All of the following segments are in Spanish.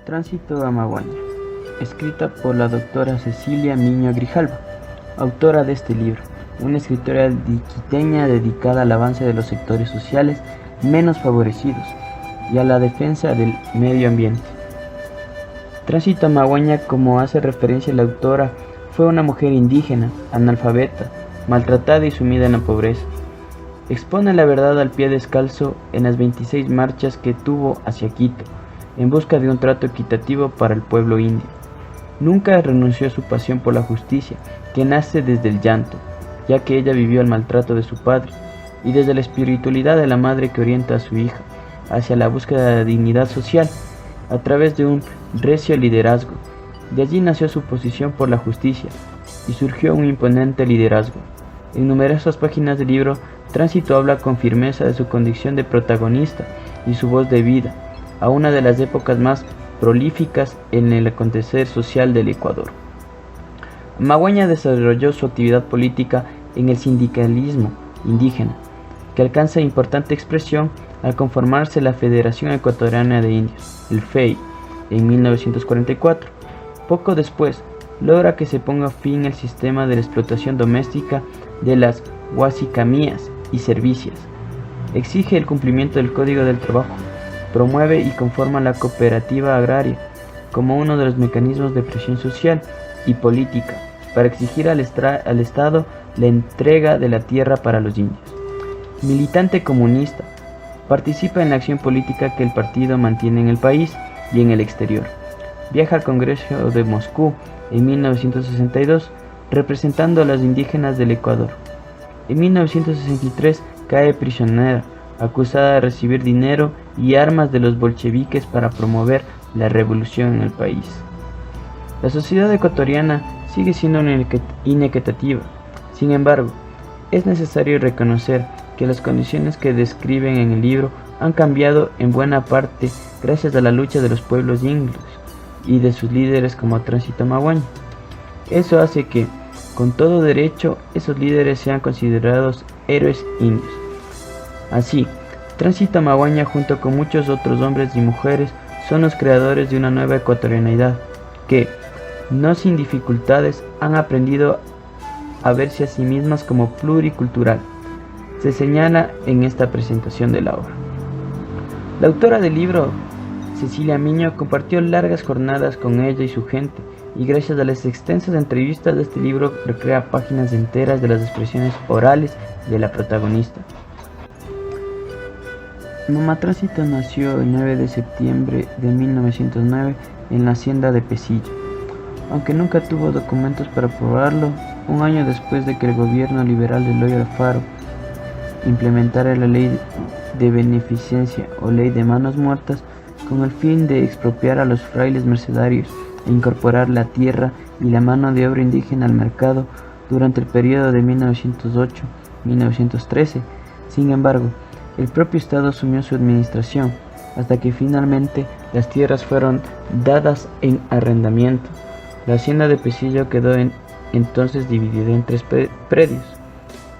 Tránsito a Maguaña, escrita por la doctora Cecilia Miño Grijalva, autora de este libro, una escritora quiteña dedicada al avance de los sectores sociales menos favorecidos y a la defensa del medio ambiente. Tránsito a Maguaña, como hace referencia la autora, fue una mujer indígena, analfabeta, maltratada y sumida en la pobreza. Expone la verdad al pie descalzo en las 26 marchas que tuvo hacia Quito, en busca de un trato equitativo para el pueblo indio. Nunca renunció a su pasión por la justicia, que nace desde el llanto, ya que ella vivió el maltrato de su padre, y desde la espiritualidad de la madre que orienta a su hija hacia la búsqueda de la dignidad social, a través de un recio liderazgo. De allí nació su posición por la justicia, y surgió un imponente liderazgo. En numerosas páginas del libro, Tránsito habla con firmeza de su condición de protagonista y su voz de vida, a una de las épocas más prolíficas en el acontecer social del Ecuador. Maguaña desarrolló su actividad política en el sindicalismo indígena, que alcanza importante expresión al conformarse la Federación Ecuatoriana de Indios, el FEI, en 1944. Poco después, logra que se ponga fin al sistema de la explotación doméstica de las huasicamías y servicias. Exige el cumplimiento del Código del Trabajo. Promueve y conforma la cooperativa agraria como uno de los mecanismos de presión social y política para exigir al Estado la entrega de la tierra para los indios. Militante comunista, participa en la acción política que el partido mantiene en el país y en el exterior. Viaja al Congreso de Moscú en 1962 representando a los indígenas del Ecuador. En 1963 cae prisionera, acusada de recibir dinero y armas de los bolcheviques para promover la revolución en el país. La sociedad ecuatoriana sigue siendo inequitativa. Sin embargo, es necesario reconocer que las condiciones que describen en el libro han cambiado en buena parte gracias a la lucha de los pueblos indios y de sus líderes como Tránsito a Maguaña. Eso hace que, con todo derecho, esos líderes sean considerados héroes indios. Así, Tránsito a Maguaña, junto con muchos otros hombres y mujeres, son los creadores de una nueva ecuatorianidad que, no sin dificultades, han aprendido a verse a sí mismas como pluricultural. Se señala en esta presentación de la obra. La autora del libro, Cecilia Miño, compartió largas jornadas con ella y su gente, y gracias a las extensas entrevistas de este libro recrea páginas enteras de las expresiones orales de la protagonista. Mamá Tránsito nació el 9 de septiembre de 1909 en la hacienda de Pesillo. Aunque nunca tuvo documentos para probarlo, un año después de que el gobierno liberal de Eloy Alfaro implementara la ley de beneficencia o ley de manos muertas, con el fin de expropiar a los frailes mercenarios e incorporar la tierra y la mano de obra indígena al mercado durante el periodo de 1908-1913. Sin embargo, el propio Estado asumió su administración hasta que finalmente las tierras fueron dadas en arrendamiento. La hacienda de Pesillo quedó entonces dividida en tres predios: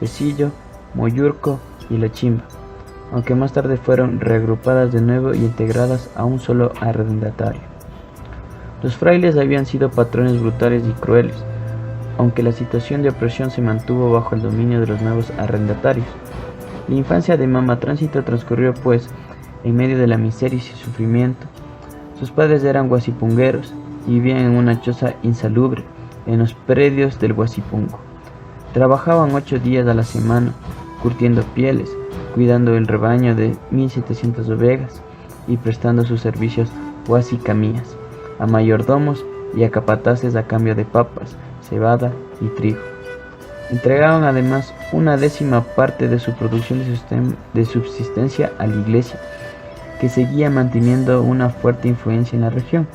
Pesillo, Moyurco y La Chimba, aunque más tarde fueron reagrupadas de nuevo y integradas a un solo arrendatario. Los frailes habían sido patrones brutales y crueles, aunque la situación de opresión se mantuvo bajo el dominio de los nuevos arrendatarios. La infancia de Mamá Tránsito transcurrió pues en medio de la miseria y sufrimiento. Sus padres eran guasipungueros y vivían en una choza insalubre en los predios del Guasipungo. Trabajaban 8 días a la semana, curtiendo pieles, cuidando el rebaño de 1.700 ovejas y prestando sus servicios huasicamías a mayordomos y a capataces a cambio de papas, cebada y trigo. Entregaban además una 10ª parte de su producción de subsistencia a la iglesia, que seguía manteniendo una fuerte influencia en la región.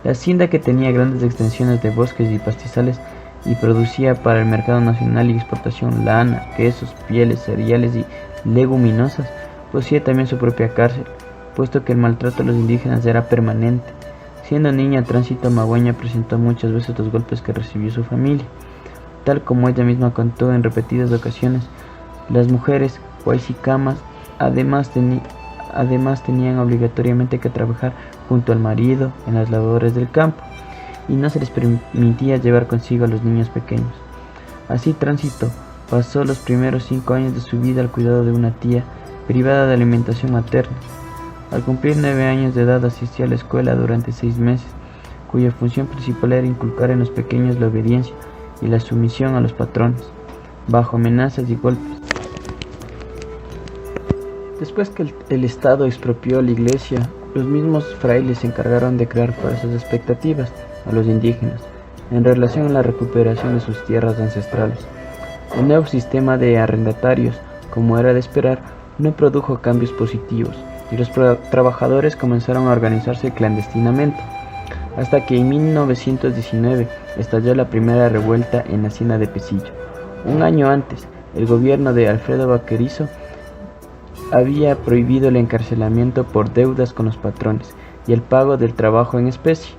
La hacienda, que tenía grandes extensiones de bosques y pastizales y producía para el mercado nacional y exportación lana, quesos, pieles, cereales y leguminosas, poseía también su propia cárcel, puesto que el maltrato a los indígenas era permanente. Siendo niña, Tránsito a Maguaña presentó muchas veces los golpes que recibió su familia. Tal como ella misma contó en repetidas ocasiones, las mujeres huaycicamas además tenían obligatoriamente que trabajar junto al marido en las labores del campo, y no se les permitía llevar consigo a los niños pequeños. Así Tránsito pasó los primeros 5 años de su vida al cuidado de una tía, privada de alimentación materna. Al cumplir 9 años de edad asistió a la escuela durante 6 meses, cuya función principal era inculcar en los pequeños la obediencia y la sumisión a los patrones, bajo amenazas y golpes. Después que el Estado expropió la iglesia, los mismos frailes se encargaron de crear falsas expectativas a los indígenas en relación a la recuperación de sus tierras ancestrales. El nuevo sistema de arrendatarios, como era de esperar, no produjo cambios positivos, y los trabajadores comenzaron a organizarse clandestinamente, hasta que en 1919 estalló la primera revuelta en la hacienda de Pesillo. Un año antes, el gobierno de Alfredo Baquerizo había prohibido el encarcelamiento por deudas con los patrones y el pago del trabajo en especie,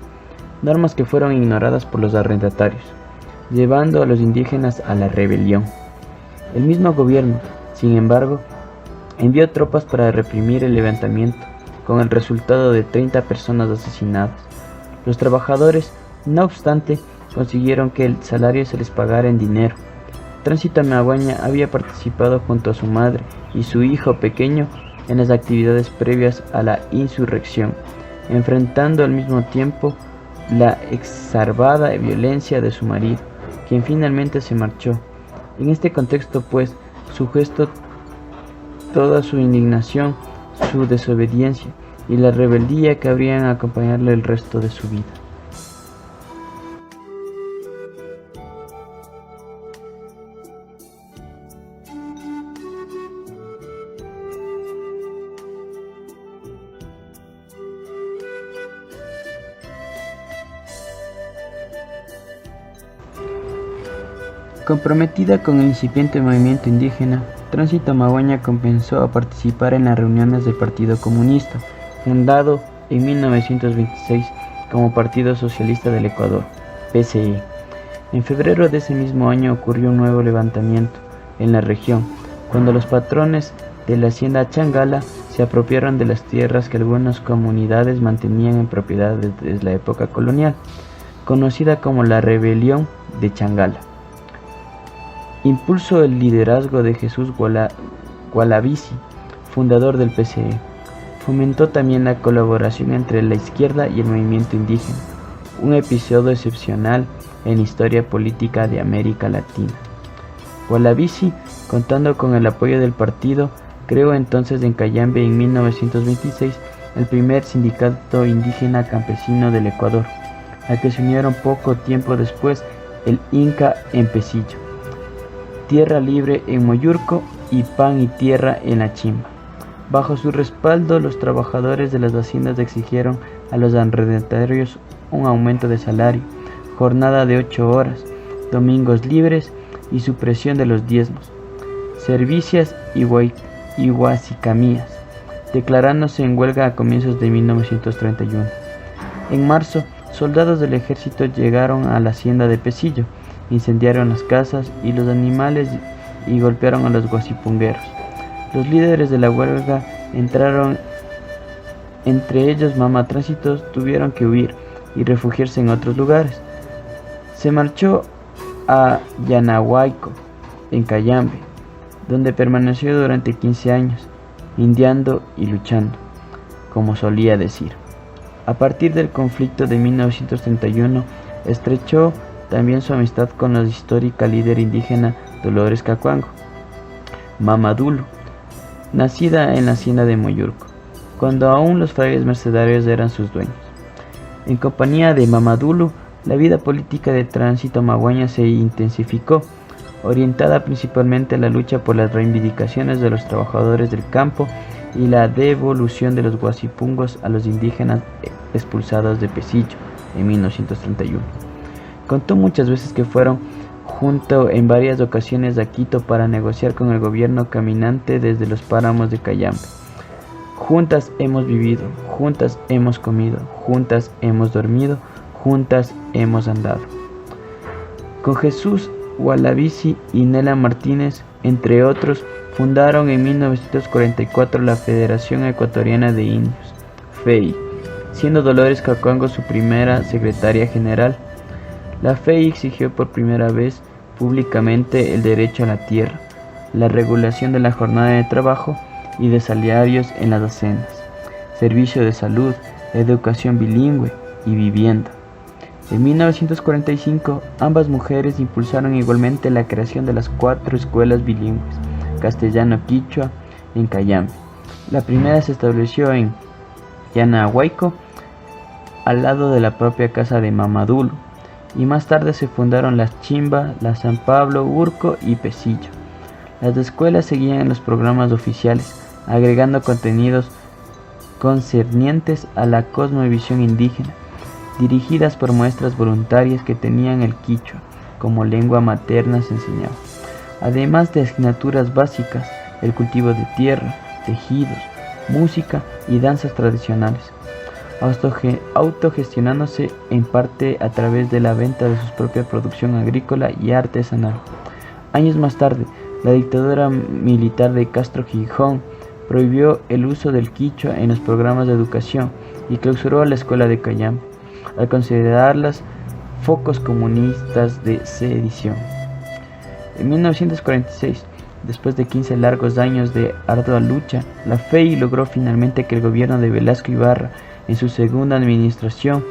normas que fueron ignoradas por los arrendatarios, llevando a los indígenas a la rebelión. El mismo gobierno, sin embargo, envió tropas para reprimir el levantamiento, con el resultado de 30 personas asesinadas. Los trabajadores, no obstante, consiguieron que el salario se les pagara en dinero. Tránsito Maguaña había participado junto a su madre y su hijo pequeño en las actividades previas a la insurrección, enfrentando al mismo tiempo la exacerbada violencia de su marido, quien finalmente se marchó. En este contexto, pues, su gesto toda su indignación, su desobediencia y la rebeldía que habrían acompañarle el resto de su vida. Comprometida con el incipiente movimiento indígena, Tránsito Maguaña comenzó a participar en las reuniones del Partido Comunista, fundado en 1926 como Partido Socialista del Ecuador, PSE. En febrero de ese mismo año ocurrió un nuevo levantamiento en la región, cuando los patrones de la hacienda Changala se apropiaron de las tierras que algunas comunidades mantenían en propiedad desde la época colonial, conocida como la Rebelión de Changala. Impulsó el liderazgo de Jesús Gualavisi, fundador del PSE. Fomentó también la colaboración entre la izquierda y el movimiento indígena, un episodio excepcional en la historia política de América Latina. Gualavisi, contando con el apoyo del partido, creó entonces en Cayambe en 1926 el primer sindicato indígena campesino del Ecuador, al que se unieron poco tiempo después el Inca en Pesillo, Tierra Libre en Moyurco y Pan y Tierra en La Chimba. Bajo su respaldo, los trabajadores de las haciendas exigieron a los arrendatarios un aumento de salario, jornada de 8 horas, domingos libres y supresión de los diezmos, servicios y huasicamías, declarándose en huelga a comienzos de 1931. En marzo, soldados del ejército llegaron a la hacienda de Pesillo, incendiaron las casas y los animales y golpearon a los guasipungueros. Los líderes de la huelga entraron, entre ellos Mama Tránsito, tuvieron que huir y refugiarse en otros lugares. Se marchó a Yanahuayco, en Cayambe, donde permaneció durante 15 años, indiando y luchando, como solía decir. A partir del conflicto de 1931, estrechó también su amistad con la histórica líder indígena Dolores Cacuango, Mamadulu, nacida en la hacienda de Moyurco, cuando aún los frailes mercedarios eran sus dueños. En compañía de Mamadulu, la vida política de Tránsito Maguaña se intensificó, orientada principalmente a la lucha por las reivindicaciones de los trabajadores del campo y la devolución de los guasipungos a los indígenas expulsados de Pesillo en 1931. Contó muchas veces que fueron junto en varias ocasiones a Quito para negociar con el gobierno caminante desde los páramos de Cayambe. Juntas hemos vivido, juntas hemos comido, juntas hemos dormido, juntas hemos andado. Con Jesús Gualavisi y Nela Martínez, entre otros, fundaron en 1944 la Federación Ecuatoriana de Indios, FEI, siendo Dolores Cacuango su primera secretaria general. La FEI exigió por primera vez públicamente el derecho a la tierra, la regulación de la jornada de trabajo y de salarios en las haciendas, servicio de salud, educación bilingüe y vivienda. En 1945, ambas mujeres impulsaron igualmente la creación de las 4 escuelas bilingües, castellano-quichua, en Cayambe. La primera se estableció en Yanahuayco, al lado de la propia casa de Mamadulo, y más tarde se fundaron las Chimba, la San Pablo, Urco y Pesillo. Las escuelas seguían los programas oficiales, agregando contenidos concernientes a la cosmovisión indígena, dirigidas por muestras voluntarias que tenían el quichua como lengua materna se enseñaba, además de asignaturas básicas, el cultivo de tierra, tejidos, música y danzas tradicionales, autogestionándose en parte a través de la venta de su propia producción agrícola y artesanal. Años más tarde, la dictadura militar de Castro Gijón prohibió el uso del quichua en los programas de educación y clausuró a la escuela de Cayambe, al considerarlas focos comunistas de sedición. En 1946, después de 15 largos años de ardua lucha, la FEI logró finalmente que el gobierno de Velasco Ibarra, en su segunda administración,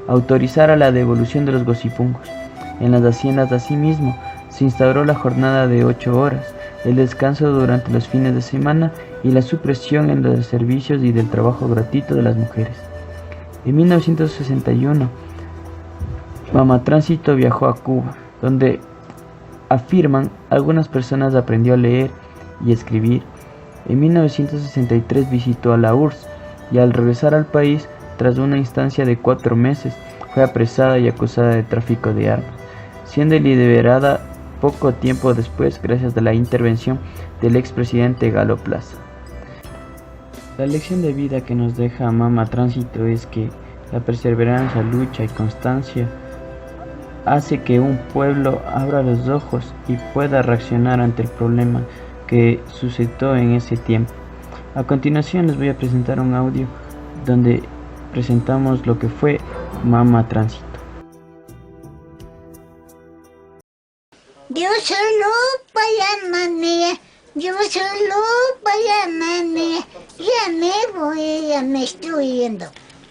autorizara la devolución de los gocipungos. En las haciendas, asimismo, se instauró la jornada de 8 horas, el descanso durante los fines de semana y la supresión en los servicios y del trabajo gratuito de las mujeres. En 1961, Mama Tránsito viajó a Cuba, donde, afirman, algunas personas aprendió a leer y escribir. En 1963 visitó a la URSS y al regresar al país, tras una instancia de 4 meses, fue apresada y acusada de tráfico de armas, siendo liberada poco tiempo después gracias a la intervención del expresidente Galo Plaza. La lección de vida que nos deja Mama Tránsito es que la perseverancia, lucha y constancia hace que un pueblo abra los ojos y pueda reaccionar ante el problema que suscitó en ese tiempo. A continuación les voy a presentar un audio donde presentamos lo que fue Mama Tránsito. Yo solo para mané, yo solo para mané, ya me voy, ya me estoy yendo,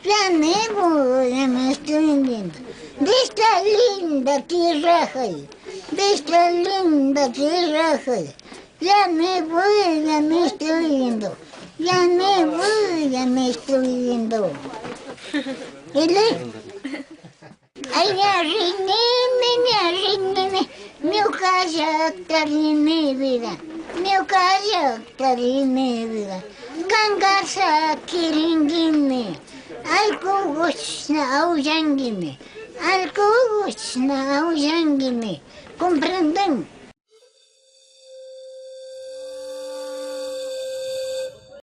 ya me voy, ya me estoy yendo, de esta linda tierra, de esta linda tierra, ya me voy, ya me estoy yendo, ya me voy, ya me estoy yendo. Ay, arrineme, mi casa tarine vida, mi casa tarine vida, gangasa kiringine, alcohosna auyangine, comprenden,